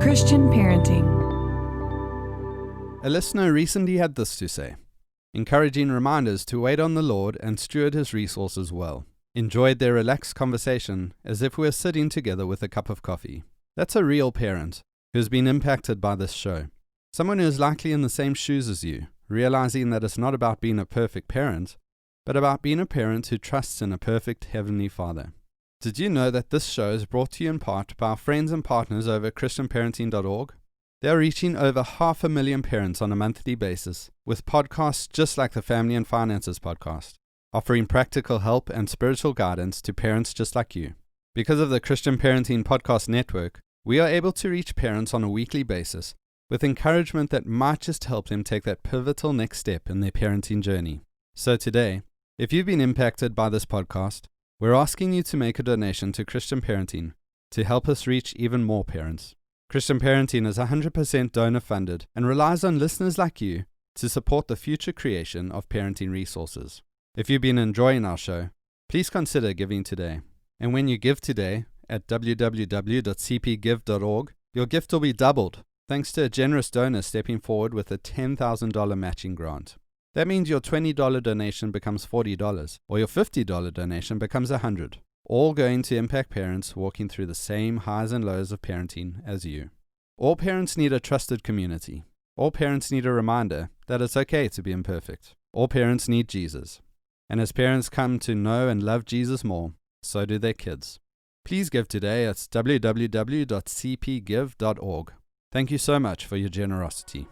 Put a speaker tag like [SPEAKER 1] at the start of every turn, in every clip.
[SPEAKER 1] Christian Parenting.
[SPEAKER 2] A listener recently had this to say: encouraging reminders to wait on the Lord and steward His resources well. Enjoyed their relaxed conversation as if we were sitting together with a cup of coffee. That's a real parent who has been impacted by this show. Someone who is likely in the same shoes as you, realizing that it's not about being a perfect parent, but about being a parent who trusts in a perfect Heavenly Father. Did you know that this show is brought to you in part by our friends and partners over at ChristianParenting.org? They are reaching over 500,000 parents on a monthly basis with podcasts just like the Family and Finances podcast, offering practical help and spiritual guidance to parents just like you. Because of the Christian Parenting Podcast Network, we are able to reach parents on a weekly basis with encouragement that might just help them take that pivotal next step in their parenting journey. So today, if you've been impacted by this podcast, we're asking you to make a donation to Christian Parenting to help us reach even more parents. Christian Parenting is 100% donor funded and relies on listeners like you to support the future creation of parenting resources. If you've been enjoying our show, please consider giving today. And when you give today at www.cpgive.org, your gift will be doubled thanks to a generous donor stepping forward with a $10,000 matching grant. That means your $20 donation becomes $40, or your $50 donation becomes $100, all going to impact parents walking through the same highs and lows of parenting as you. All parents need a trusted community. All parents need a reminder that it's okay to be imperfect. All parents need Jesus. And as parents come to know and love Jesus more, so do their kids. Please give today at www.cpgive.org. Thank you so much for your generosity.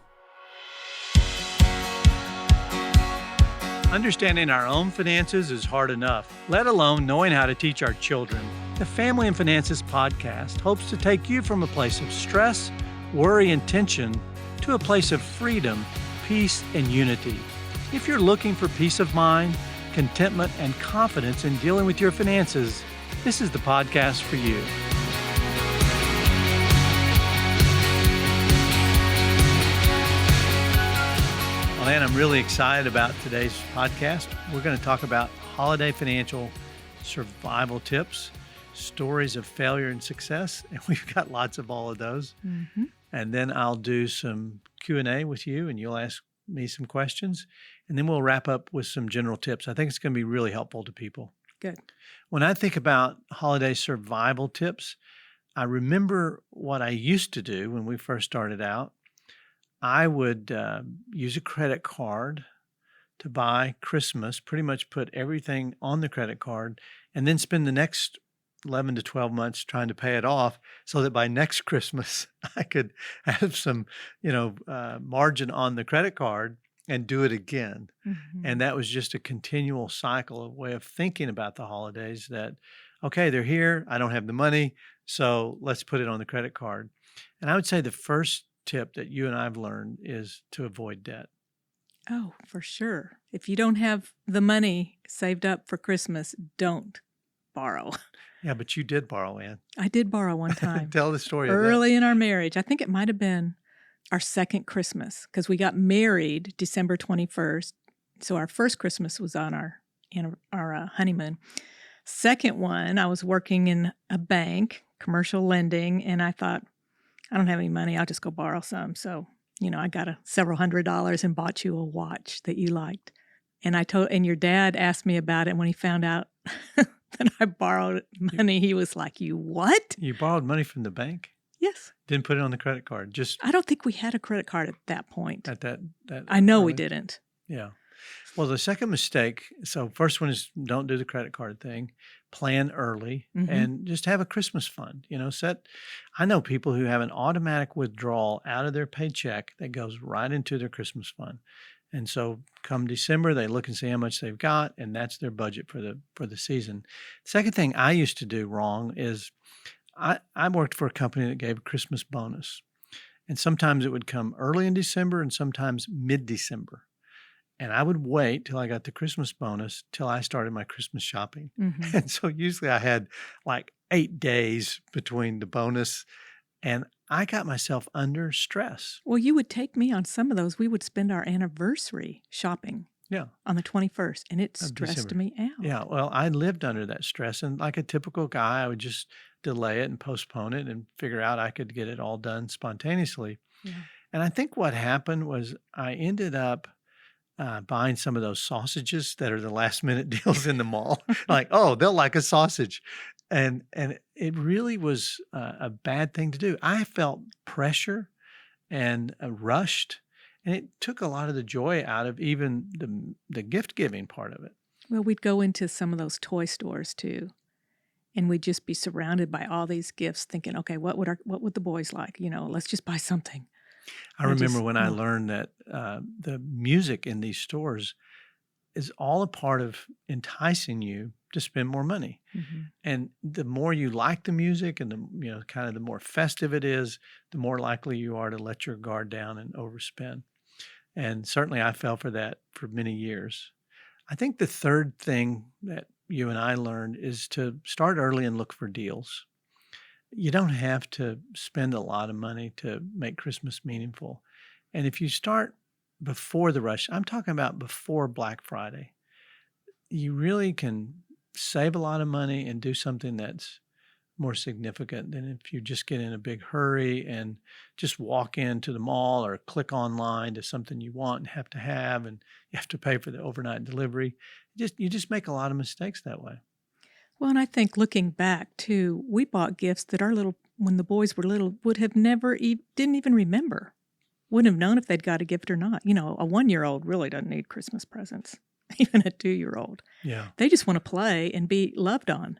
[SPEAKER 3] Understanding our own finances is hard enough, let alone knowing how to teach our children. The Family and Finances podcast hopes to take you from a place of stress, worry, and tension to a place of freedom, peace, and unity. If you're looking for peace of mind, contentment, and confidence in dealing with your finances, this is the podcast for you. Man, I'm really excited about today's podcast. We're going to talk about holiday financial survival tips, stories of failure and success, and we've got lots of all of those. Mm-hmm. And then I'll do some Q&A with you, and you'll ask me some questions, and then we'll wrap up with some general tips. I think it's going to be really helpful to people.
[SPEAKER 1] Good.
[SPEAKER 3] When I think about holiday survival tips, I remember what I used to do when we first started out. I would use a credit card to buy Christmas, pretty much put everything on the credit card, and then spend the next 11 to 12 months trying to pay it off so that by next Christmas I could have some, margin on the credit card and do it again. Mm-hmm. And that was just a continual cycle, a way of thinking about the holidays that, okay, they're here, I don't have the money, so let's put it on the credit card. And I would say the first tip that you and I've learned is to avoid debt.
[SPEAKER 1] Oh, for sure. If you don't have the money saved up for Christmas, don't borrow.
[SPEAKER 3] Yeah, but you did borrow, Ann.
[SPEAKER 1] I did borrow one time.
[SPEAKER 3] Tell the story
[SPEAKER 1] early in our marriage. I think it might have been our second Christmas because we got married December 21st. So our first Christmas was on our honeymoon. Second one, I was working in a bank, commercial lending, and I thought, I don't have any money. I'll just go borrow some. So, I got several $100s and bought you a watch that you liked. And your dad asked me about it. When he found out that I borrowed money, he was like, "You what?
[SPEAKER 3] You borrowed money from the bank?"
[SPEAKER 1] Yes.
[SPEAKER 3] Didn't put it on the credit card.
[SPEAKER 1] I don't think we had a credit card at that point.
[SPEAKER 3] At that
[SPEAKER 1] I know
[SPEAKER 3] early?
[SPEAKER 1] we didn't.
[SPEAKER 3] Yeah. Well, the second mistake, so first one is don't do the credit card thing. Plan early and just have a Christmas fund. I know people who have an automatic withdrawal out of their paycheck that goes right into their Christmas fund. And so come December, they look and see how much they've got, and that's their budget for the season. Second thing I used to do wrong is I worked for a company that gave a Christmas bonus. And sometimes it would come early in December and sometimes mid-December. And I would wait till I got the Christmas bonus till I started my Christmas shopping. Mm-hmm. And so usually I had like 8 days between the bonus, and I got myself under stress.
[SPEAKER 1] Well, you would take me on some of those. We would spend our anniversary shopping
[SPEAKER 3] Yeah.
[SPEAKER 1] on the 21st, and it
[SPEAKER 3] Of
[SPEAKER 1] stressed
[SPEAKER 3] December.
[SPEAKER 1] me
[SPEAKER 3] Yeah,
[SPEAKER 1] out.
[SPEAKER 3] well, I lived under that stress, and like a typical guy, I would just delay it and postpone it and figure out I could get it all done spontaneously.
[SPEAKER 1] Yeah.
[SPEAKER 3] And I think what happened was I ended up buying some of those sausages that are the last minute deals in the mall. Like, oh, they'll like a sausage, and it really was a bad thing to do. I felt pressure and rushed, and it took a lot of the joy out of even the gift giving part of it.
[SPEAKER 1] Well, we'd go into some of those toy stores too, and we'd just be surrounded by all these gifts thinking, "Okay, what would the boys like? Let's just buy something."
[SPEAKER 3] I
[SPEAKER 1] And I
[SPEAKER 3] remember
[SPEAKER 1] just
[SPEAKER 3] when I
[SPEAKER 1] ugh.
[SPEAKER 3] learned that the music in these stores is all a part of enticing you to spend more money.
[SPEAKER 1] Mhm.
[SPEAKER 3] And the more you like the music and kind of the more festive it is, the more likely you are to let your guard down and overspend. And certainly I fell for that for many years. I think the third thing that you and I learned is to start early and look for deals. You don't have to spend a lot of money to make Christmas meaningful. And if you start before the rush, I'm talking about before Black Friday, you really can save a lot of money and do something that's more significant than if you just get in a big hurry and just walk into the mall or click online to something you want and have and you have to pay for the overnight delivery. You just make a lot of mistakes that way.
[SPEAKER 1] Well, and I think looking back too, we bought gifts that when the boys were little, would have never didn't even remember. Wouldn't have known if they'd got a gift or not. A 1-year-old really doesn't need Christmas presents, even a 2-year-old.
[SPEAKER 3] Yeah.
[SPEAKER 1] They just want to play and be loved on.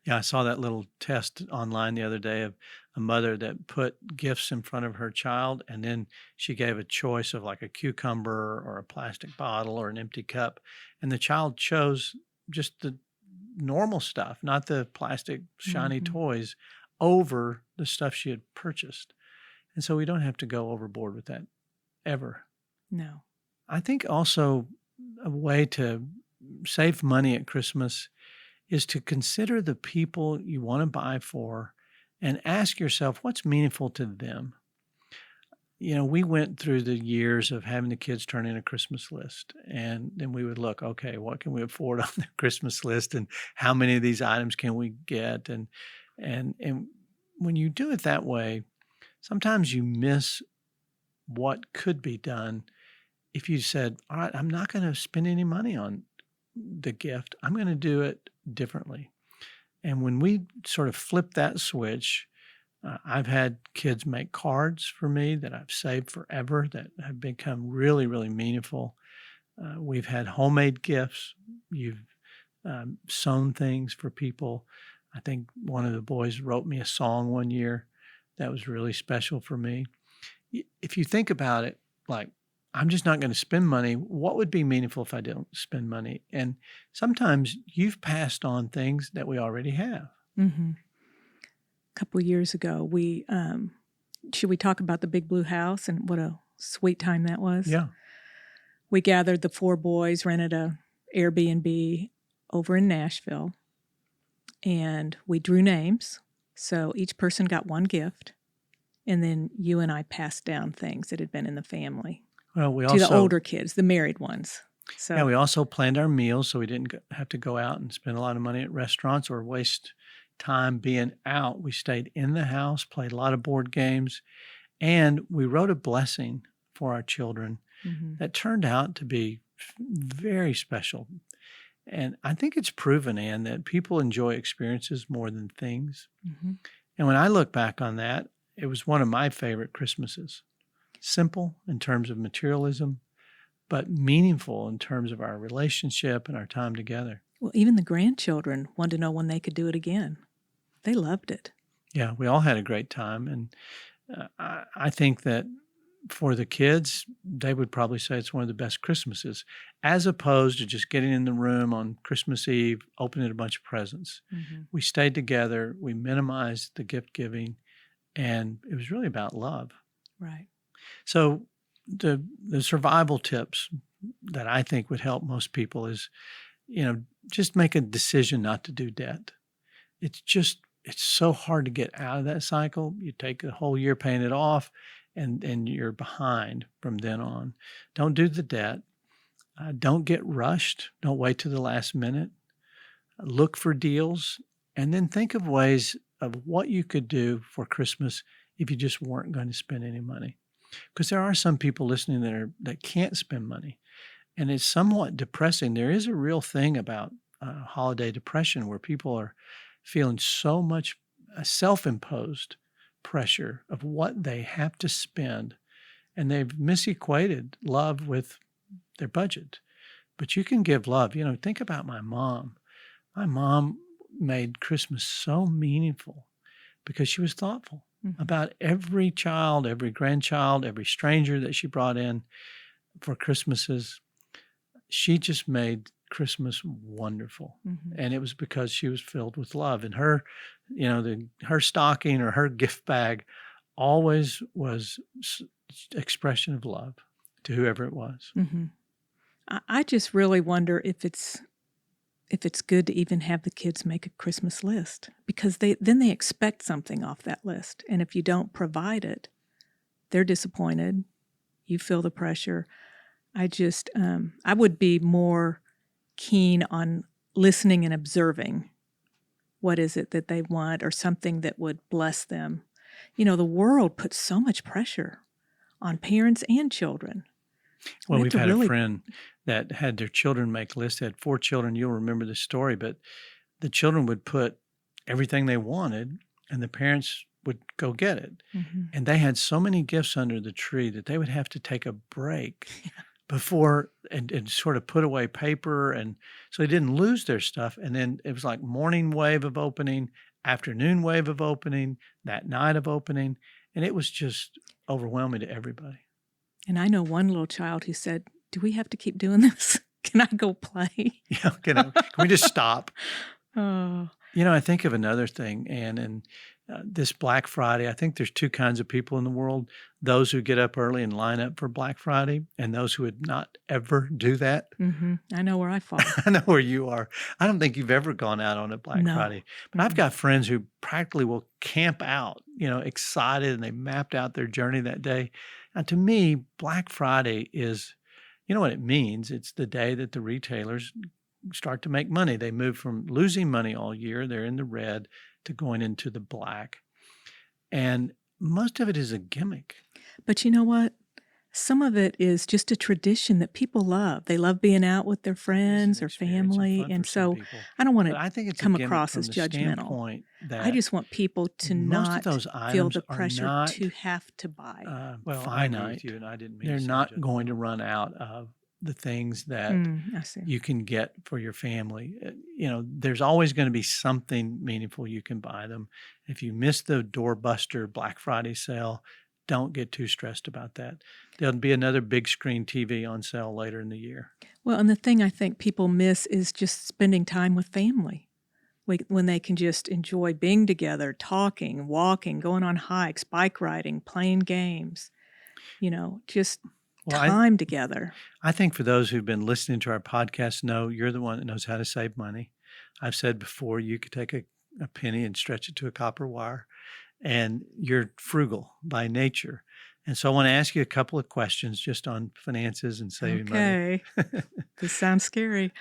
[SPEAKER 3] Yeah, I saw that little test online the other day of a mother that put gifts in front of her child, and then she gave a choice of like a cucumber or a plastic bottle or an empty cup. And the child chose just the normal stuff, not the plastic shiny
[SPEAKER 1] Mhm.
[SPEAKER 3] toys, over the stuff she had purchased. And so we don't have to go overboard with that ever.
[SPEAKER 1] No.
[SPEAKER 3] I think also a way to save money at Christmas is to consider the people you want to buy for and ask yourself what's meaningful to them. We went through the years of having the kids turn in a Christmas list, and then we would look, okay, what can we afford on the Christmas list, and how many of these items can we get, and when you do it that way, sometimes you miss what could be done if you said, all right, I'm not going to spend any money on the gift. I'm going to do it differently. And when we sort of flip that switch, I've had kids make cards for me that I've saved forever that have become really, really meaningful. We've had homemade gifts. You've sewn things for people. I think one of the boys wrote me a song one year that was really special for me. If you think about it, like, I'm just not going to spend money. What would be meaningful if I don't spend money? And sometimes you've passed on things that we already have.
[SPEAKER 1] Mhm. A couple years ago, should we talk about the big blue house and what a sweet time that was?
[SPEAKER 3] Yeah.
[SPEAKER 1] We gathered the 4 boys, rented a Airbnb over in Nashville, and we drew names. So each person got one gift, and then you and I passed down things that had been in the family
[SPEAKER 3] Well, we
[SPEAKER 1] to the
[SPEAKER 3] also
[SPEAKER 1] older kids, the married ones.
[SPEAKER 3] yeah,
[SPEAKER 1] So
[SPEAKER 3] we also planned our meals so we didn't have to go out and spend a lot of money at restaurants or waste time being out. We stayed in the house, played a lot of board games, and we wrote a blessing for our children
[SPEAKER 1] mhm,
[SPEAKER 3] that turned out to be very special. And I think it's proven, Ann, that people enjoy experiences more than things.
[SPEAKER 1] mhm.
[SPEAKER 3] And when I look back on that, it was one of my favorite Christmases. Simple in terms of materialism, but meaningful in terms of our relationship and our time together.
[SPEAKER 1] Well, even the grandchildren wanted to know when they could do it again. They loved it.
[SPEAKER 3] Yeah, we all had a great time. And I think that for the kids, they would probably say it's one of the best Christmases, as opposed to just getting in the room on Christmas Eve, opening a bunch of presents.
[SPEAKER 1] Mhm.
[SPEAKER 3] We stayed together, we minimized the gift giving, and it was really about love.
[SPEAKER 1] Right.
[SPEAKER 3] So the survival tips that I think would help most people is, just make a decision not to do debt. It's so hard to get out of that cycle. You take a whole year paying it off and you're behind from then on. Don't do the debt. Don't get rushed. Don't wait to the last minute. Look for deals, and then think of ways of what you could do for Christmas if you just weren't going to spend any money. Because there are some people listening that can't spend money, and it's somewhat depressing. There is a real thing about holiday depression where people are feeling so much self-imposed pressure of what they have to spend, and they've misequated love with their budget. But you can give love. Think about my mom. My mom made Christmas so meaningful because she was thoughtful about every child, every grandchild, every stranger that she brought in for Christmases. She just made Christmas wonderful. And it was because she was filled with love. And her, her stocking or her gift bag always was expression of love to whoever it was.
[SPEAKER 1] I just really wonder if it's good to even have the kids make a Christmas list, because then they expect something off that list. And if you don't provide it, they're disappointed. You feel the pressure. I would be more keen on listening and observing what is it that they want, or something that would bless them. The world puts so much pressure on parents and children.
[SPEAKER 3] Well, we've had a friend that had their children make lists. They had 4 children. You'll remember the story, but the children would put everything they wanted, and the parents would go get it. And they had so many gifts under the tree that they would have to take a break before and sort of put away paper, and so they didn't lose their stuff. And then it was like morning wave of opening, afternoon wave of opening, that night of opening, and it was just overwhelming to everybody.
[SPEAKER 1] And I know one little child who said, "Do we have to keep doing this? Can I go play?"
[SPEAKER 3] Yeah, can we just stop?
[SPEAKER 1] Oh.
[SPEAKER 3] I think of another thing, and this Black Friday, I think there's 2 kinds of people in the world: those who get up early and line up for Black Friday, and those who would not ever do that.
[SPEAKER 1] I know where I fall.
[SPEAKER 3] I know where you are. I don't think you've ever gone out on a Black Friday, but I've got friends who practically will camp out, excited, and they mapped out their journey that day. Now, to me, Black Friday is, you know what it means? It's the day that the retailers start to make money. They move from losing money all year, they're in the red, to going into the black. And most of it is a gimmick.
[SPEAKER 1] But you know what? Some of it is just a tradition that people love. They love being out with their friends or family. And so I don't want to come across as judgmental. I just want people to not feel the pressure to have to buy.
[SPEAKER 3] Finite. They're not going to run out of the things that you can get for your family. There's always going to be something meaningful you can buy them. If you miss the doorbuster Black Friday sale, don't get too stressed about that. There'll be another big screen TV on sale later in the year.
[SPEAKER 1] Well, and the thing I think people miss is just spending time with family, when they can just enjoy being together, talking, walking, going on hikes, bike riding, playing games, just time together.
[SPEAKER 3] I think for those who've been listening to our podcast know you're the one that knows how to save money. I've said before, you could take a penny and stretch it to a copper wire, and you're frugal by nature. And so I want to ask you a couple of questions just on finances and saving money.
[SPEAKER 1] Okay. This sounds scary.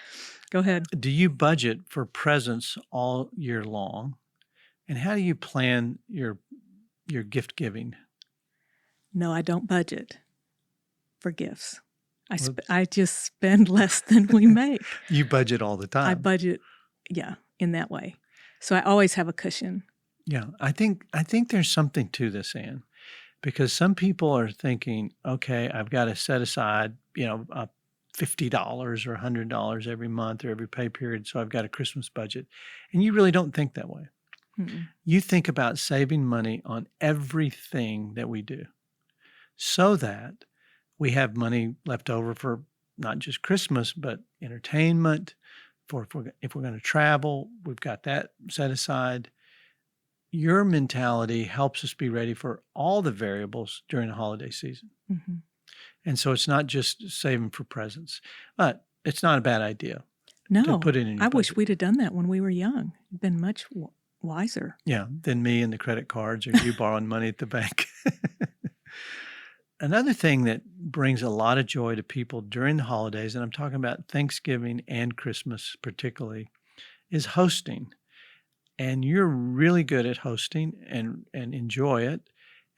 [SPEAKER 1] Go ahead.
[SPEAKER 3] Do you budget for presents all year long? And how do you plan your gift giving?
[SPEAKER 1] No, I don't budget for gifts. I just spend less than we make.
[SPEAKER 3] You budget all the time.
[SPEAKER 1] I budget, in that way. So I always have a cushion.
[SPEAKER 3] Yeah, I think there's something to this, Ann, because some people are thinking, okay, I've got to set aside, $50 or $100 every month or every pay period, so I've got a Christmas budget. And you really don't think that way. You think about saving money on everything that we do so that we have money left over for not just Christmas, but entertainment. If we're going to travel, we've got that set aside. Your mentality helps us be ready for all the variables during the holiday season. And so it's not just saving for presents, but it's not a bad idea.
[SPEAKER 1] No,
[SPEAKER 3] to put it in your budget.
[SPEAKER 1] Wish we'd have done that when we were young. We've been much wiser.
[SPEAKER 3] Yeah, than me and the credit cards or you borrowing money at the bank. another thing that brings a lot of joy to people during the holidays, and I'm talking about Thanksgiving and Christmas particularly, is hosting. And you're really good at hosting and enjoy it,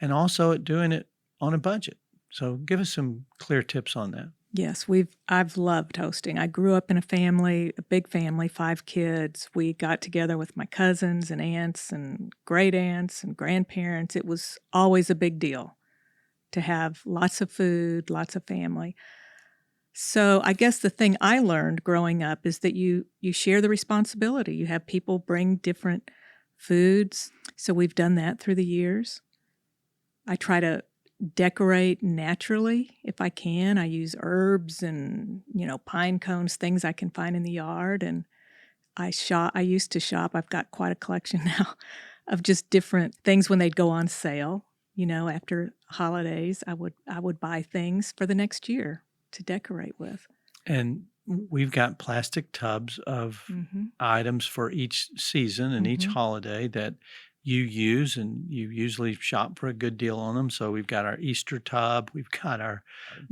[SPEAKER 3] and also at doing it on a budget. So give us some clear tips on that.
[SPEAKER 1] Yes, I've loved hosting. I grew up in a big family, 5 kids. We got together with my cousins and aunts and great aunts and grandparents. It was always a big deal to have lots of food, lots of family. So I guess the thing I learned growing up is that you share the responsibility. You have people bring different foods. So we've done that through the years. I try to decorate naturally if I can. I use herbs and, pine cones, things I can find in the yard. And I used to shop. I've got quite a collection now of just different things when they'd go on sale. After holidays, I would buy things for the next year to decorate with.
[SPEAKER 3] And we've got plastic tubs of items for each season and each holiday that you use, and you usually shop for a good deal on them. So we've got our Easter tub, we've got our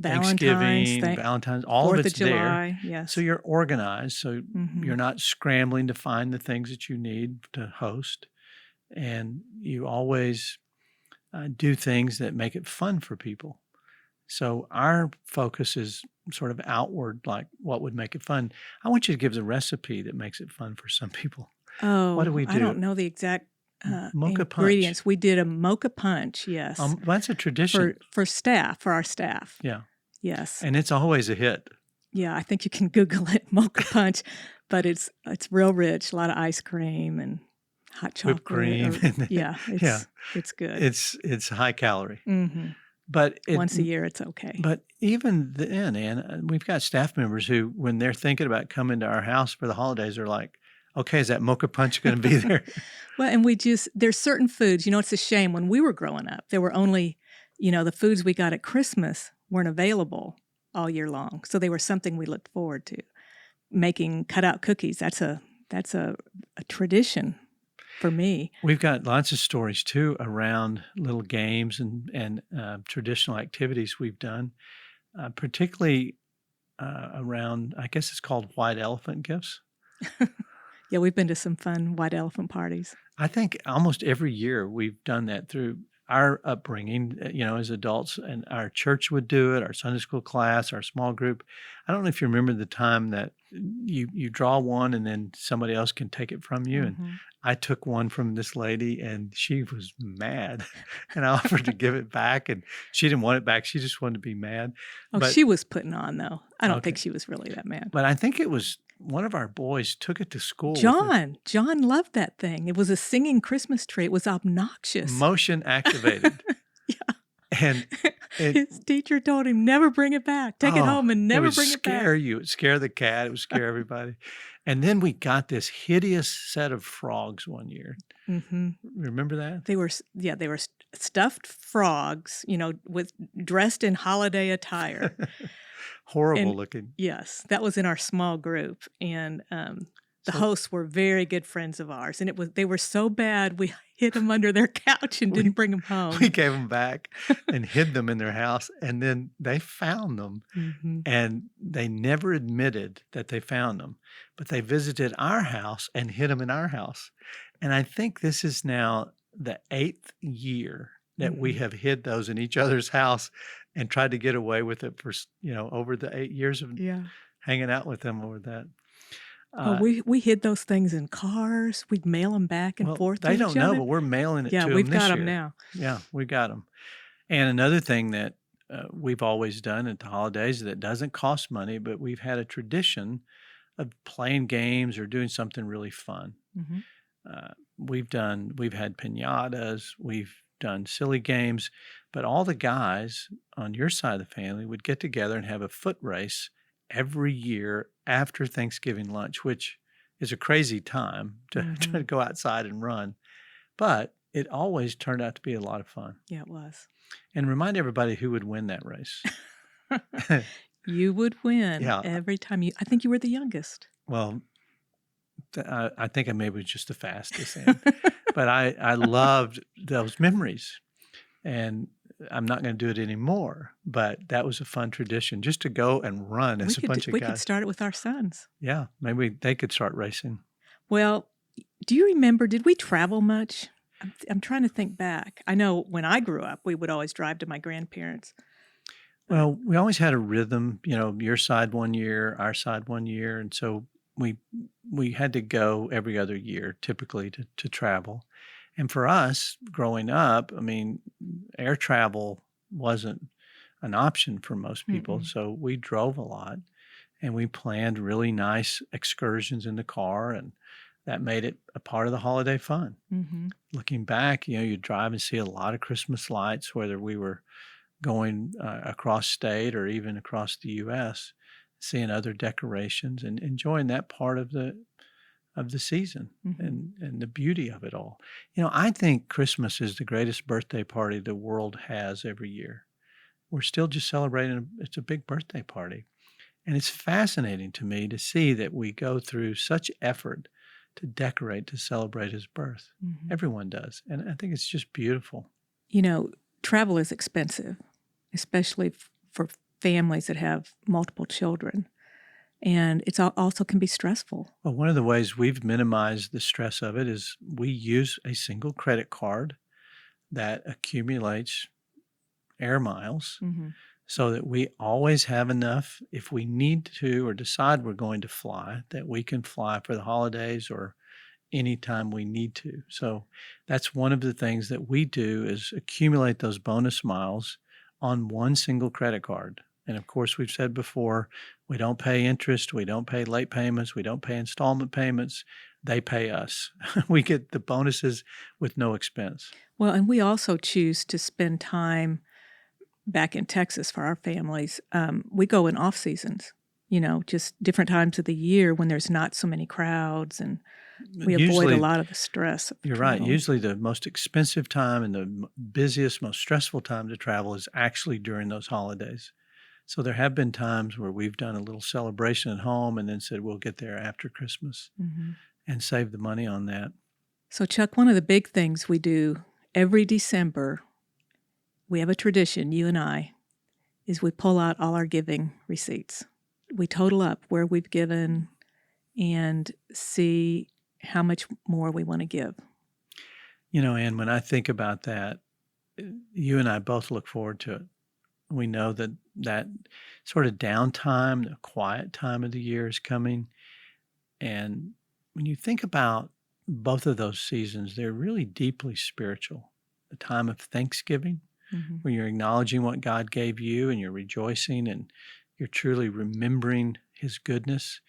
[SPEAKER 3] Thanksgiving, Valentine's, all of
[SPEAKER 1] 4th
[SPEAKER 3] it's
[SPEAKER 1] of July,
[SPEAKER 3] there.
[SPEAKER 1] yes.
[SPEAKER 3] So you're organized. So you're not scrambling to find the things that you need to host. And you always do things that make it fun for people. So our focus is sort of outward, like what would make it fun. I want you to give the recipe that makes it fun for some people.
[SPEAKER 1] Oh,
[SPEAKER 3] what do we do?
[SPEAKER 1] I don't know the exact
[SPEAKER 3] mocha
[SPEAKER 1] ingredients.
[SPEAKER 3] punch.
[SPEAKER 1] We did a mocha punch, yes.
[SPEAKER 3] That's a tradition.
[SPEAKER 1] For our staff.
[SPEAKER 3] Yeah.
[SPEAKER 1] Yes.
[SPEAKER 3] And it's always a hit.
[SPEAKER 1] Yeah, I think you can Google it, mocha punch, but it's real rich, a lot of ice cream and hot chocolate.
[SPEAKER 3] Whipped cream.
[SPEAKER 1] It's good.
[SPEAKER 3] It's high calorie.
[SPEAKER 1] But once a year, it's okay.
[SPEAKER 3] But even then, Ann, we've got staff members who, when they're thinking about coming to our house for the holidays, are like, okay, is that mocha punch going to be there?
[SPEAKER 1] Well, and there's certain foods, it's a shame. When we were growing up, there were only, the foods we got at Christmas weren't available all year long. So they were something we looked forward to. Making cutout cookies, that's a tradition for me.
[SPEAKER 3] We've got lots of stories too around little games and traditional activities we've done, particularly around, I guess it's called white elephant gifts.
[SPEAKER 1] Yeah, we've been to some fun white elephant parties.
[SPEAKER 3] I think almost every year we've done that through our upbringing, as adults, and our church would do it, our Sunday school class, our small group. I don't know if you remember the time that you draw one and then somebody else can take it from you. And I took one from this lady and she was mad and I offered to give it back and she didn't want it back. She just wanted to be mad.
[SPEAKER 1] But she was putting on though. I don't think she was really that mad.
[SPEAKER 3] But I think it was one of our boys took it to school.
[SPEAKER 1] John loved that thing. It was a singing Christmas tree. It was obnoxious.
[SPEAKER 3] Motion activated.
[SPEAKER 1] Yeah.
[SPEAKER 3] And
[SPEAKER 1] his teacher told him, never bring it back. Take it home and never bring it back.
[SPEAKER 3] It would scare you. It would scare the cat. It would scare everybody. And then we got this hideous set of frogs one year. Remember that?
[SPEAKER 1] They were stuffed frogs, dressed in holiday attire.
[SPEAKER 3] Horrible looking.
[SPEAKER 1] Yes, that was in our small group. And the hosts were very good friends of ours. And they were so bad, we hid them under their couch and didn't bring them home.
[SPEAKER 3] We gave them back and hid them in their house. And then they found them. And they never admitted that they found them. But they visited our house and hid them in our house. And I think this is now the 8th year that we have hid those in each other's house and tried to get away with it for, over the 8 years of hanging out with them over that.
[SPEAKER 1] We hid those things in cars. We'd mail them back and forth.
[SPEAKER 3] They don't know, but we're mailing it to them this year.
[SPEAKER 1] Yeah, we've got them now.
[SPEAKER 3] Yeah, we got them. And another thing that we've always done at the holidays that doesn't cost money, but we've had a tradition of playing games or doing something really fun. We've had piñatas, we've done silly games, but all the guys on your side of the family would get together and have a foot race every year after Thanksgiving lunch, which is a crazy time to go outside and run. But it always turned out to be a lot of fun.
[SPEAKER 1] Yeah, it was.
[SPEAKER 3] And remind everybody who would win that race.
[SPEAKER 1] You would win every time. I think you were the youngest.
[SPEAKER 3] Well, I think I maybe was just the fastest. But I loved those memories. And I'm not going to do it anymore, but that was a fun tradition just to go and run as a bunch of
[SPEAKER 1] We could
[SPEAKER 3] guys.
[SPEAKER 1] start it with our sons.
[SPEAKER 3] Yeah, maybe they could start racing.
[SPEAKER 1] Well, do you remember, did we travel much? I'm trying to think back. I know when I grew up, we would always drive to my grandparents. But
[SPEAKER 3] Well, we always had a rhythm, your side one year, our side one year, and so we we had to go every other year typically to travel. And for us growing up, I mean, air travel wasn't an option for most people,
[SPEAKER 1] mm-mm.
[SPEAKER 3] so we drove a lot and we planned really nice excursions in the car, and that made it a part of the holiday fun.
[SPEAKER 1] Mm-hmm.
[SPEAKER 3] Looking back, you drive and see a lot of Christmas lights, whether we were going across state or even across the U.S., seeing other decorations and enjoying that part of the season
[SPEAKER 1] Mm-hmm.
[SPEAKER 3] and the beauty of it all. I think Christmas is the greatest birthday party the world has every year. We're still just celebrating. It's a big birthday party. And it's fascinating to me to see that we go through such effort to decorate to celebrate his birth.
[SPEAKER 1] Mm-hmm.
[SPEAKER 3] Everyone does. And I think it's just beautiful.
[SPEAKER 1] You know, travel is expensive, especially for families that have multiple children. And it's also can be stressful.
[SPEAKER 3] Well, one of the ways we've minimized the stress of it is we use a single credit card that accumulates air miles
[SPEAKER 1] Mm-hmm.
[SPEAKER 3] so that we always have enough if we need to or decide we're going to fly, that we can fly for the holidays or anytime we need to. So that's one of the things that we do is accumulate those bonus miles on one single credit card. And of course, we've said before, we don't pay interest, we don't pay late payments, we don't pay installment payments. They pay us. We get the bonuses with no expense.
[SPEAKER 1] Well, and we also choose to spend time back in Texas for our families. We go in off seasons, just different times of the year when there's not so many crowds, and we avoid a
[SPEAKER 3] Usually,
[SPEAKER 1] lot of the stress of
[SPEAKER 3] you're right.
[SPEAKER 1] travel.
[SPEAKER 3] Usually, the most expensive time and the busiest, most stressful time to travel is actually during those holidays. So there have been times where we've done a little celebration at home and then said we'll get there after Christmas
[SPEAKER 1] Mm-hmm.
[SPEAKER 3] and save the money on that.
[SPEAKER 1] So, Chuck, one of the big things we do every December, we have a tradition, you and I, is we pull out all our giving receipts. We total up where we've given and see how much more we want to give.
[SPEAKER 3] Ann, when I think about that, you and I both look forward to it. We know that sort of downtime, the quiet time of the year is coming. And when you think about both of those seasons, they're really deeply spiritual. The time of Thanksgiving,
[SPEAKER 1] Mm-hmm.
[SPEAKER 3] where you're acknowledging what God gave you and you're rejoicing and you're truly remembering his goodness.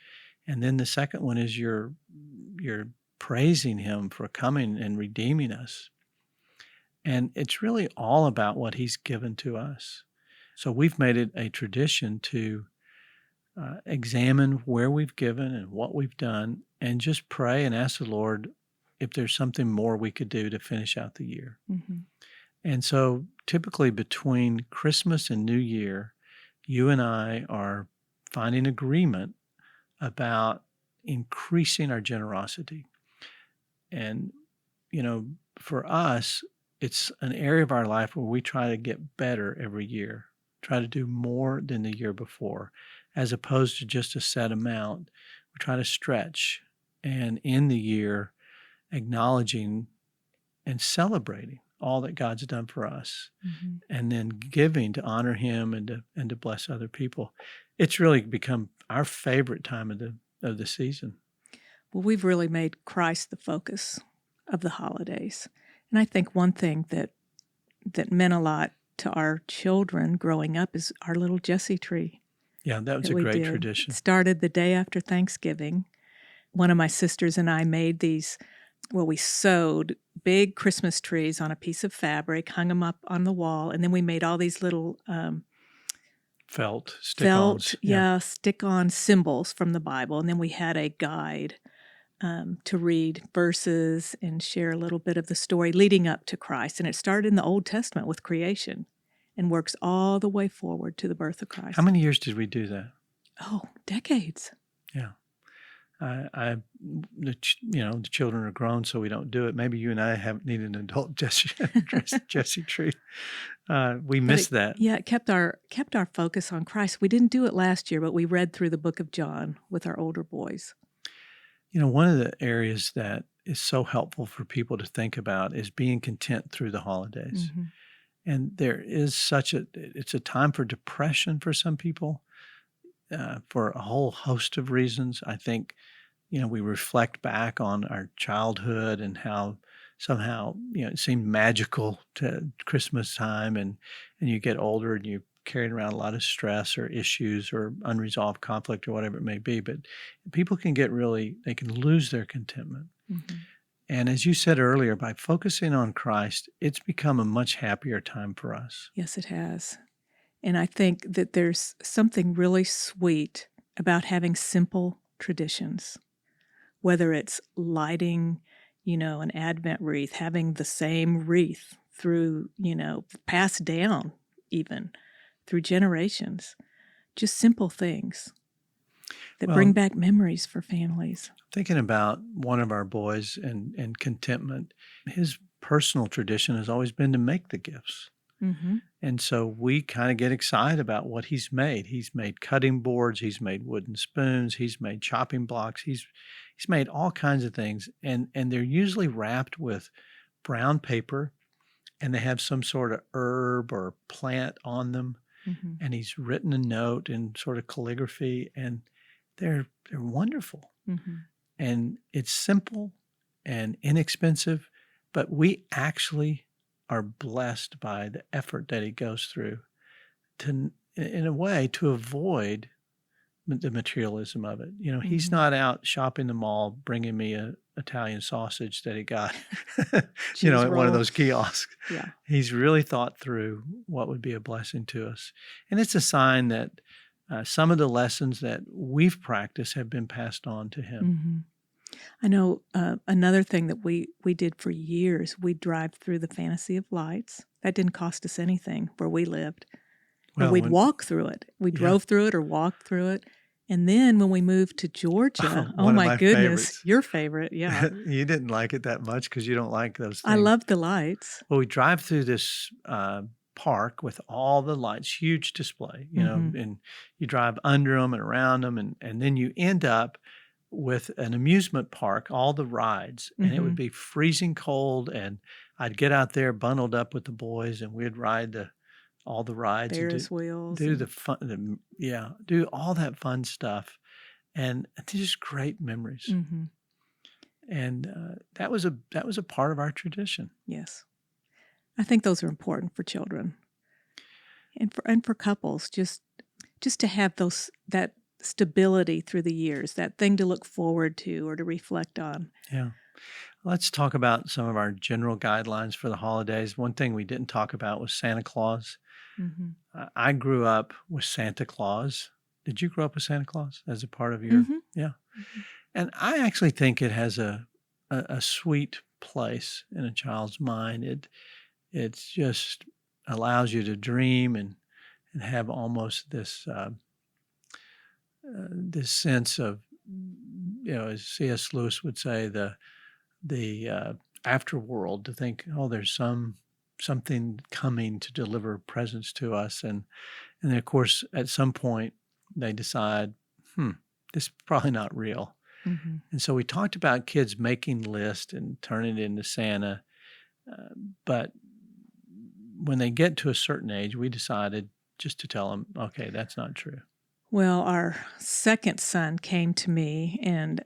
[SPEAKER 3] And then the second one is you're praising him for coming and redeeming us. And it's really all about what he's given to us. So we've made it a tradition to examine where we've given and what we've done and just pray and ask the Lord if there's something more we could do to finish out the year.
[SPEAKER 1] Mm-hmm.
[SPEAKER 3] And so typically between Christmas and New Year, you and I are finding agreement about increasing our generosity. And, for us, it's an area of our life where we try to get better every year, try to do more than the year before, as opposed to just a set amount. We try to stretch and end the year acknowledging and celebrating all that God's done for us,
[SPEAKER 1] Mm-hmm.
[SPEAKER 3] and then giving to honor him and to bless other people. It's really become our favorite time of the season.
[SPEAKER 1] Well, we've really made Christ the focus of the holidays. And I think one thing that meant a lot to our children growing up is our little Jessie tree.
[SPEAKER 3] Yeah, that was
[SPEAKER 1] that
[SPEAKER 3] a
[SPEAKER 1] we
[SPEAKER 3] great
[SPEAKER 1] did.
[SPEAKER 3] tradition.
[SPEAKER 1] It started the day after Thanksgiving. One of my sisters and I made these, we sewed big Christmas trees on a piece of fabric, hung them up on the wall, and then we made all these little
[SPEAKER 3] Felt, stick-ons.
[SPEAKER 1] stick-on symbols from the Bible. And then we had a guide to read verses and share a little bit of the story leading up to Christ. And it started in the Old Testament with creation and works all the way forward to the birth of Christ.
[SPEAKER 3] How many years did we do that?
[SPEAKER 1] Oh, decades.
[SPEAKER 3] Yeah. The children are grown, so we don't do it. Maybe you and I have need an adult Jesse tree. We
[SPEAKER 1] But
[SPEAKER 3] miss that.
[SPEAKER 1] it kept our focus on Christ. We didn't do it last year, but we read through the book of John with our older boys.
[SPEAKER 3] One of the areas that is so helpful for people to think about is being content through the holidays.
[SPEAKER 1] Mhm.
[SPEAKER 3] And there is it's a time for depression for some people, for a whole host of reasons. I think, we reflect back on our childhood and how somehow, it seemed magical to Christmas time, and you get older and you carrying around a lot of stress or issues or unresolved conflict or whatever it may be. But people can they can lose their contentment.
[SPEAKER 1] Mhm.
[SPEAKER 3] And as you said earlier, by focusing on Christ, it's become a much happier time for us.
[SPEAKER 1] Yes, it has. And I think that there's something really sweet about having simple traditions, whether it's lighting, an Advent wreath, having the same wreath through, passed down even through generations, just simple things that
[SPEAKER 3] Well,
[SPEAKER 1] bring back memories for families.
[SPEAKER 3] thinking about one of our boys and contentment, his personal tradition has always been to make the gifts.
[SPEAKER 1] Mm-hmm.
[SPEAKER 3] And so we kind of get excited about what he's made. He's made cutting boards, he's made wooden spoons, he's made chopping blocks, he's made all kinds of things. And they're usually wrapped with brown paper, and they have some sort of herb or plant on them.
[SPEAKER 1] Mm-hmm.
[SPEAKER 3] And he's written a note in sort of calligraphy, and they're wonderful.
[SPEAKER 1] Mm-hmm.
[SPEAKER 3] And it's simple and inexpensive, but we actually are blessed by the effort that he goes through to, in a way, to avoid the materialism of it. He's
[SPEAKER 1] Mm-hmm.
[SPEAKER 3] not out shopping the mall bringing me a Italian sausage that he got,
[SPEAKER 1] Cheese
[SPEAKER 3] at one of
[SPEAKER 1] roll.
[SPEAKER 3] those kiosks.
[SPEAKER 1] Yeah.
[SPEAKER 3] He's really thought through what would be a blessing to us. And it's a sign that some of the lessons that we've practiced have been passed on to him.
[SPEAKER 1] Mm-hmm. I know another thing that we did for years, we'd drive through the Fantasy of Lights. That didn't cost us anything where we lived. Or we'd walk through it. We drove through it or walked through it. And then when we moved to Georgia,
[SPEAKER 3] One of
[SPEAKER 1] my
[SPEAKER 3] my
[SPEAKER 1] goodness,
[SPEAKER 3] favorites.
[SPEAKER 1] your favorite, yeah.
[SPEAKER 3] You didn't like it that much because you don't like those things.
[SPEAKER 1] I love the lights.
[SPEAKER 3] Well, we drive through this park with all the lights, huge display,
[SPEAKER 1] Mhm.
[SPEAKER 3] and you drive under them and around them, and then you end up with an amusement park, all the rides, and it would
[SPEAKER 1] Mhm.
[SPEAKER 3] be freezing cold, and I'd get out there bundled up with the boys, and we'd ride all the rides
[SPEAKER 1] Ferris
[SPEAKER 3] and
[SPEAKER 1] wheels.
[SPEAKER 3] do the fun, do all that fun stuff, and just great memories.
[SPEAKER 1] Mhm.
[SPEAKER 3] And that was a part of our tradition.
[SPEAKER 1] I think those are important for children. And for couples, just to have that stability through the years, that thing to look forward to or to reflect on.
[SPEAKER 3] Yeah. Let's talk about some of our general guidelines for the holidays. One thing we didn't talk about was Santa Claus.
[SPEAKER 1] Mhm.
[SPEAKER 3] I grew up with Santa Claus. Did you grow up with Santa Claus as a part of your?
[SPEAKER 1] Mhm.
[SPEAKER 3] Yeah.
[SPEAKER 1] Mhm.
[SPEAKER 3] And I actually think it has a sweet place in a child's mind. It just allows you to dream and have almost this this sense of, as C.S. Lewis would say, the afterworld, to think, oh, there's something coming to deliver presents to us, and then of course at some point they decide, this is probably not real.
[SPEAKER 1] Mhm.
[SPEAKER 3] And so we talked about kids making lists and turning it into Santa, but when they get to a certain age, we decided just to tell them, okay, that's not true.
[SPEAKER 1] Well, our second son came to me and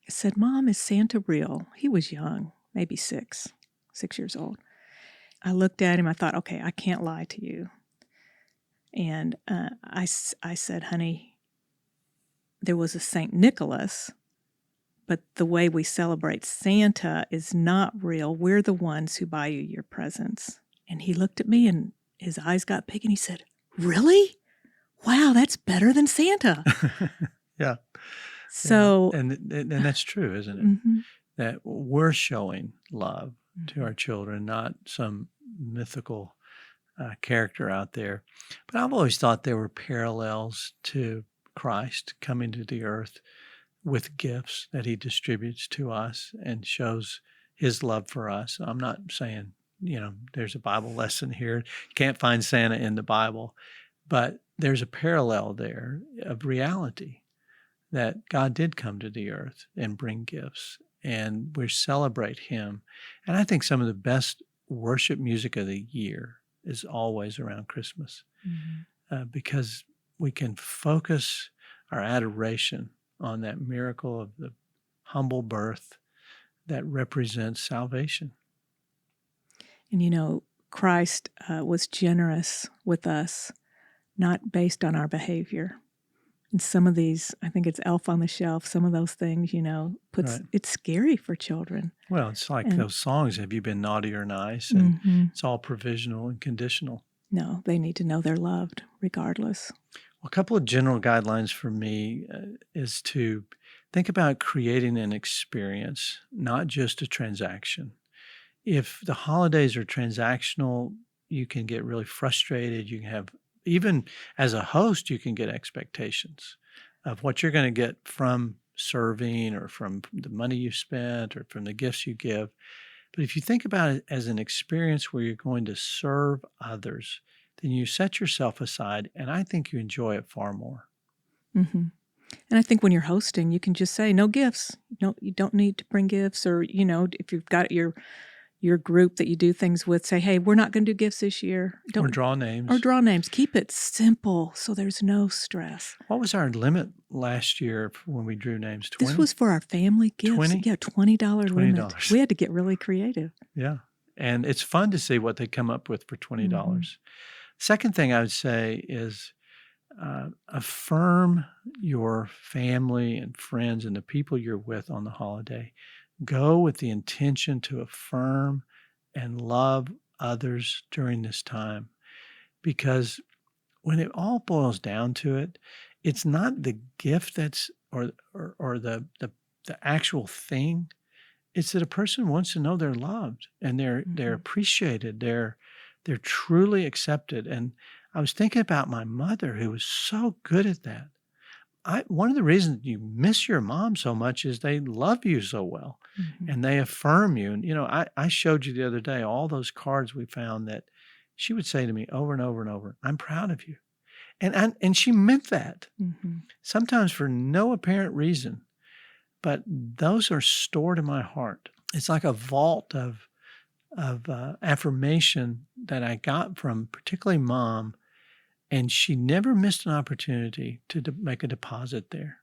[SPEAKER 1] said, "Mom, is Santa real?" He was young, maybe 6 years old. I looked at him. I thought, okay, I can't lie to you. And I said, "Honey, there was a St. Nicholas, but the way we celebrate Santa is not real. We're the ones who buy you your presents." And he looked at me and his eyes got big and he said, "Really? Wow, that's better than Santa."
[SPEAKER 3] Yeah.
[SPEAKER 1] So,
[SPEAKER 3] and that's true, isn't it?
[SPEAKER 1] Mhm.
[SPEAKER 3] That we're showing love to
[SPEAKER 1] Mhm.
[SPEAKER 3] our children, not some mythical character out there. But I've always thought there were parallels to Christ coming to the earth with gifts that he distributes to us and shows his love for us. I'm not saying, there's a Bible lesson here. You can't find Santa in the Bible, but there's a parallel there of reality that God did come to the earth and bring gifts, and we celebrate him. And I think some of the best worship music of the year is always around Christmas, because we can focus our adoration on that miracle of the humble birth that represents salvation.
[SPEAKER 1] And Christ was generous with us, not based on our behavior. And some of these, I think it's Elf on the Shelf, some of those things, it's scary for children.
[SPEAKER 3] Well, it's like those songs, have you been naughty or nice? And it's all provisional and conditional.
[SPEAKER 1] No, they need to know they're loved regardless.
[SPEAKER 3] Well, a couple of general guidelines for me is to think about creating an experience, not just a transaction. If the holidays are transactional, you can get really frustrated. You can have, even as a host, you can get expectations of what you're going to get from serving or from the money you spent or from the gifts you give. But if you think about it as an experience where you're going to serve others, then you set yourself aside, and I think you enjoy it far more.
[SPEAKER 1] And I think when you're hosting, you can just say, no gifts. No, you don't need to bring gifts. Or, if you've got your group that you do things with, say, hey, we're not going to do gifts this year.
[SPEAKER 3] Or draw names.
[SPEAKER 1] Keep it simple so there's no stress.
[SPEAKER 3] What was our limit last year when we drew names? 20?
[SPEAKER 1] This was for our family gifts.
[SPEAKER 3] 20?
[SPEAKER 1] Yeah, $20 limit. We had to get really creative.
[SPEAKER 3] Yeah. And it's fun to see what they come up with for $20. Second thing I would say is affirm your family and friends and the people you're with on the holiday. Go with the intention to affirm and love others during this time, because when it all boils down to it, it's not the gift that's or the actual thing. It's that a person wants to know they're loved and they're appreciated. They're truly accepted. And I was thinking about my mother, who was so good at that. One of the reasons you miss your mom so much is they love you so well and they affirm you. And, I showed you the other day all those cards we found that she would say to me over and over and over, I'm proud of you. And she meant that, sometimes for no apparent reason, but those are stored in my heart. It's like a vault of affirmation that I got from particularly Mom. And she never missed an opportunity to make a deposit there.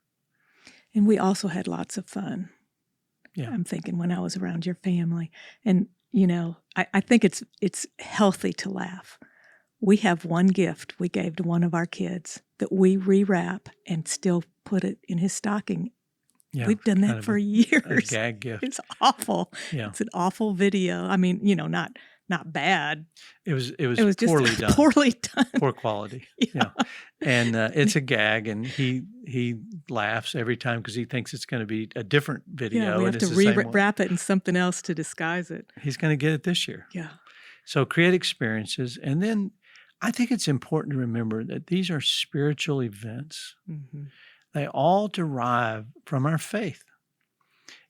[SPEAKER 1] And we also had lots of fun.
[SPEAKER 3] Yeah.
[SPEAKER 1] I'm thinking when I was around your family. And, I think it's healthy to laugh. We have one gift we gave to one of our kids that we rewrap and still put it in his stocking.
[SPEAKER 3] Yeah,
[SPEAKER 1] we've done that for years.
[SPEAKER 3] A gag gift.
[SPEAKER 1] It's awful.
[SPEAKER 3] Yeah.
[SPEAKER 1] It's an awful video. I mean, not bad.
[SPEAKER 3] It was
[SPEAKER 1] just
[SPEAKER 3] poorly done.
[SPEAKER 1] Poorly done.
[SPEAKER 3] Poor quality. Yeah. And it's a gag, and he laughs every time because he thinks it's going to be a different video.
[SPEAKER 1] Yeah, we have to rewrap it in something else to disguise it.
[SPEAKER 3] He's going to get it this year.
[SPEAKER 1] Yeah.
[SPEAKER 3] So create experiences. And then I think it's important to remember that these are spiritual events. They all derive from our faith.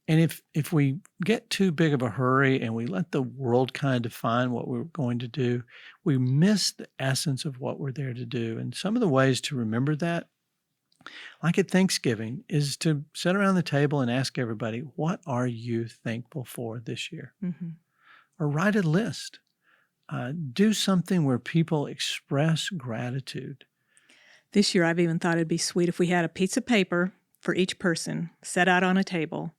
[SPEAKER 3] And if we get too big of a hurry and we let the world kind of define what we're going to do, we miss the essence of what we're there to do. And some of the ways to remember that, like at Thanksgiving, is to sit around the table and ask everybody, what are you thankful for this year? Or write a list. Do something where people express gratitude.
[SPEAKER 1] This year, I've even thought it'd be sweet if we had a piece of paper for each person set out on a table,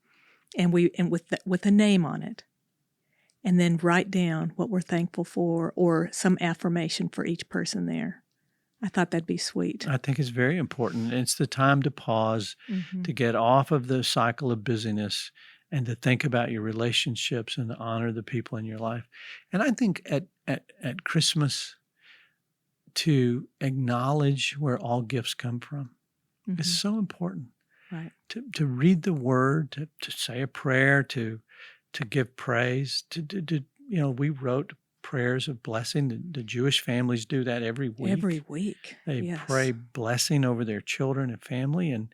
[SPEAKER 1] and with a name on it, and then write down what we're thankful for or some affirmation for each person there. I thought that'd be sweet.
[SPEAKER 3] I think it's very important. It's the time to pause, to get off of the cycle of busyness, and to think about your relationships and to honor the people in your life. And I think at Christmas, to acknowledge where all gifts come from is so important.
[SPEAKER 1] Right.
[SPEAKER 3] To read the word, to say a prayer, to give praise, we wrote prayers of blessing. The Jewish families do that every week.
[SPEAKER 1] Every week.
[SPEAKER 3] They pray blessing over their children and family. And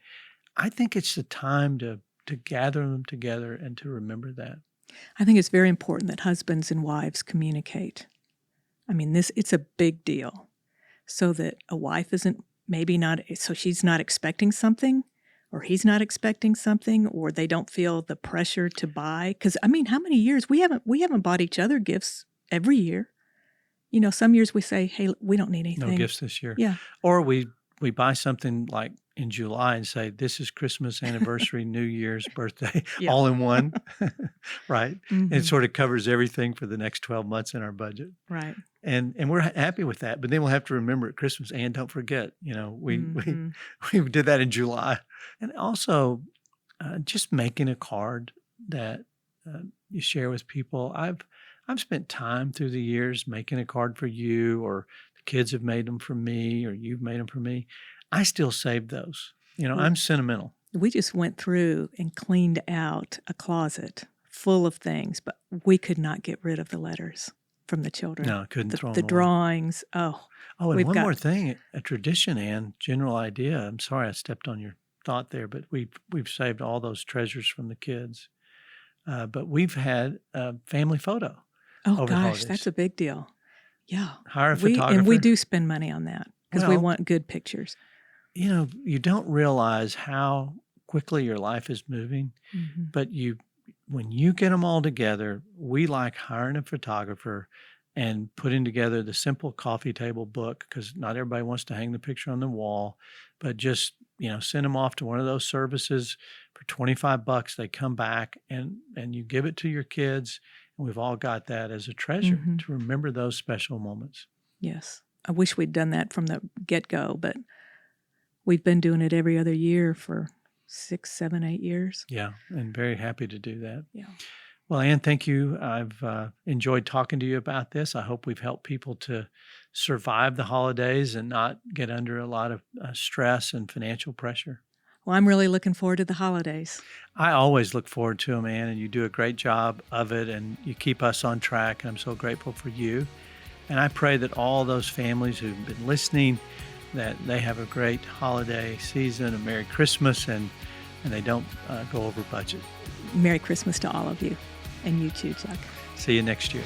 [SPEAKER 3] I think it's the time to gather them together and to remember that.
[SPEAKER 1] I think it's very important that husbands and wives communicate. I mean, it's a big deal, so that a wife isn't so she's not expecting something, or he's not expecting something, or they don't feel the pressure to buy. Because I mean, how many years we haven't bought each other gifts every year? You know, some years we say, "Hey, we don't need anything."
[SPEAKER 3] No gifts this year.
[SPEAKER 1] Yeah,
[SPEAKER 3] Or we buy something like in July and say, this is Christmas, anniversary, New Year's, birthday,
[SPEAKER 1] yeah,
[SPEAKER 3] all in one, right? And it
[SPEAKER 1] hmm
[SPEAKER 3] sort of covers everything for the next 12 months in our budget.
[SPEAKER 1] right.
[SPEAKER 3] And we're happy with that. But then we'll have to remember at Christmas, and don't forget,
[SPEAKER 1] hmm
[SPEAKER 3] we did that in July. And also just making a card that you share with people. I've spent time through the years making a card for you, or the kids have made them for me, or you've made them for me. I still save those. I'm sentimental.
[SPEAKER 1] We just went through and cleaned out a closet full of things, but we could not get rid of the letters from the children.
[SPEAKER 3] No, I couldn't throw
[SPEAKER 1] The
[SPEAKER 3] them away.
[SPEAKER 1] drawings. Oh,
[SPEAKER 3] Oh, and
[SPEAKER 1] we've
[SPEAKER 3] one
[SPEAKER 1] got
[SPEAKER 3] more thing, a tradition, Ann, general idea. I'm sorry I stepped on your thought there, but we've saved all those treasures from the kids. But we've had a family photo
[SPEAKER 1] oh
[SPEAKER 3] over the
[SPEAKER 1] gosh,
[SPEAKER 3] holidays.
[SPEAKER 1] that's a big deal. Yeah,
[SPEAKER 3] Hire a
[SPEAKER 1] and we
[SPEAKER 3] photographer.
[SPEAKER 1] do spend money on that because we
[SPEAKER 3] Well,
[SPEAKER 1] want good pictures.
[SPEAKER 3] you don't realize how quickly your life is moving,
[SPEAKER 1] hmm
[SPEAKER 3] but when you get them all together, we like hiring a photographer and putting together the simple coffee table book, because not everybody wants to hang the picture on the wall, but just, send them off to one of those services for $25. They come back and you give it to your kids. And we've all got that as a treasure
[SPEAKER 1] hmm
[SPEAKER 3] to remember those special moments.
[SPEAKER 1] Yes, I wish we'd done that from the get-go, but we've been doing it every other year for 6, 7, 8 years.
[SPEAKER 3] Yeah, and very happy to do that.
[SPEAKER 1] Yeah.
[SPEAKER 3] Well, Ann, thank you. I've enjoyed talking to you about this. I hope we've helped people to survive the holidays and not get under a lot of stress and financial pressure.
[SPEAKER 1] Well, I'm really looking forward to the holidays.
[SPEAKER 3] I always look forward to them, Ann, and you do a great job of it, and you keep us on track, and I'm so grateful for you. And I pray that all those families who've been listening, that they have a great holiday season, a Merry Christmas, and they don't go over budget.
[SPEAKER 1] Merry Christmas to all of you, and you too, Chuck.
[SPEAKER 3] See you next year.